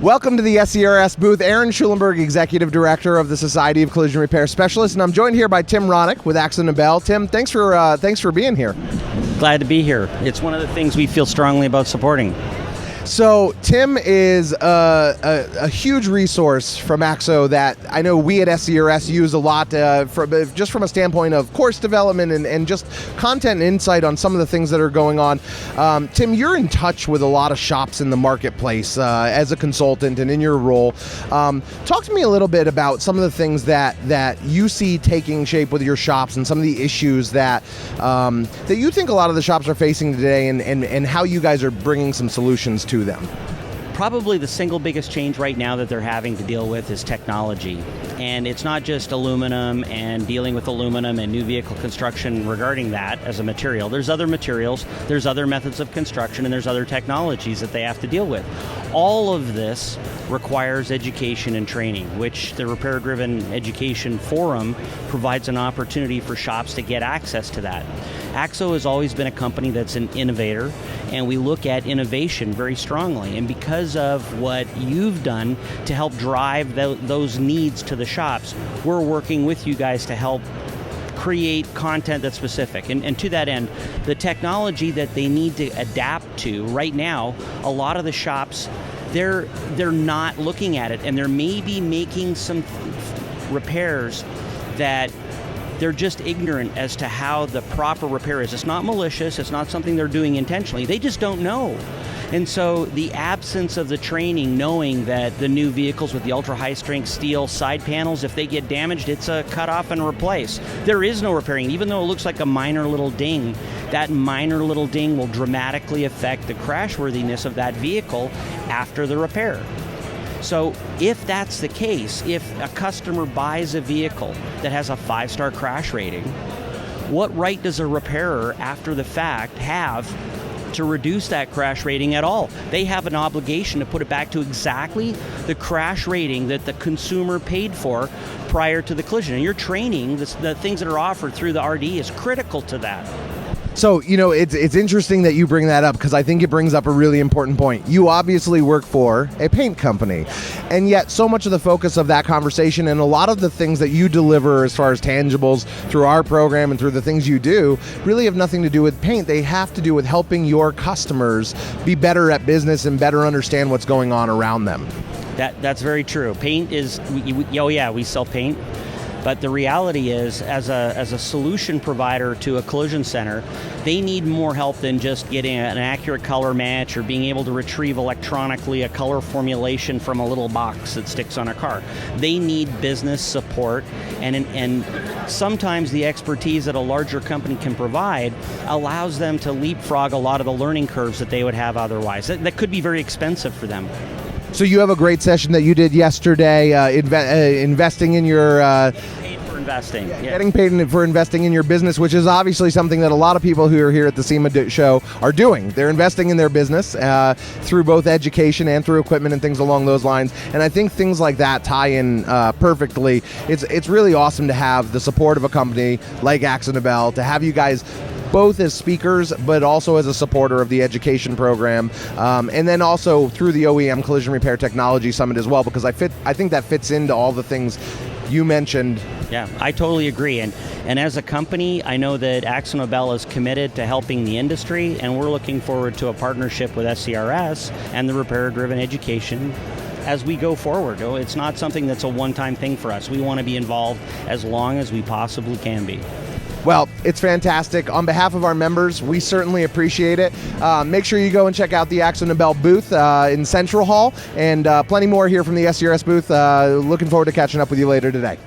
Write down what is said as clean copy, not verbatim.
Welcome to the SCRS booth. Aaron Schulenberg, Executive Director of the Society of Collision Repair Specialists, and I'm joined here by Tim Ronick with AkzoNobel. Tim, thanks for being here. Glad to be here. It's one of the things we feel strongly about supporting. So Tim is a huge resource from Akzo that I know we at SCRS use a lot just from a standpoint of course development and just content and insight on some of the things that are going on. Tim, you're in touch with a lot of shops in the marketplace as a consultant and in your role. Talk to me a little bit about some of the things that you see taking shape with your shops and some of the issues that you think a lot of the shops are facing today and how you guys are bringing some solutions to them. Probably the single biggest change right now that they're having to deal with is technology. And it's not just aluminum and dealing with aluminum and new vehicle construction regarding that as a material. There's other materials, there's other methods of construction, and there's other technologies that they have to deal with. All of this requires education and training, which the Repair Driven Education Forum provides an opportunity for shops to get access to that. Akzo has always been a company that's an innovator, and we look at innovation very strongly. And because of what you've done to help drive those needs to the shops, we're working with you guys to help create content that's specific. And to that end, the technology that they need to adapt to right now, a lot of the shops, they're not looking at it, and they're maybe making some repairs that they're just ignorant as to how the proper repair is. It's not malicious, it's not something they're doing intentionally, they just don't know. And so the absence of the training, knowing that the new vehicles with the ultra high strength steel side panels, if they get damaged, it's a cut off and replace. There is no repairing. Even though it looks like a minor little ding, that minor little ding will dramatically affect the crashworthiness of that vehicle after the repair. So if that's the case, if a customer buys a vehicle that has a 5-star crash rating, what right does a repairer after the fact have to reduce that crash rating at all? They have an obligation to put it back to exactly the crash rating that the consumer paid for prior to the collision. And your training, the things that are offered through the RD, is critical to that. So, it's interesting that you bring that up because I think it brings up a really important point. You obviously work for a paint company, and yet so much of the focus of that conversation and a lot of the things that you deliver as far as tangibles through our program and through the things you do really have nothing to do with paint. They have to do with helping your customers be better at business and better understand what's going on around them. That's very true. Paint is, we sell paint. But the reality is, as a solution provider to a collision center, they need more help than just getting an accurate color match or being able to retrieve electronically a color formulation from a little box that sticks on a car. They need business support, and sometimes the expertise that a larger company can provide allows them to leapfrog a lot of the learning curves that they would have otherwise. That could be very expensive for them. So you have a great session that you did yesterday, investing in your... Paid for investing. Yeah. Getting paid for investing in your business, which is obviously something that a lot of people who are here at the SEMA Show are doing. They're investing in their business through both education and through equipment and things along those lines. And I think things like that tie in perfectly. It's really awesome to have the support of a company like AkzoNobel, to have you guys both as speakers, but also as a supporter of the education program, and then also through the OEM Collision Repair Technology Summit as well, because I think that fits into all the things you mentioned. Yeah, I totally agree. And as a company, I know that AkzoNobel is committed to helping the industry, and we're looking forward to a partnership with SCRS and the Repair Driven Education as we go forward. It's not something that's a one-time thing for us. We want to be involved as long as we possibly can be. Well, it's fantastic. On behalf of our members, we certainly appreciate it. Make sure you go and check out the AkzoNobel booth in Central Hall, and plenty more here from the SCRS booth. Looking forward to catching up with you later today.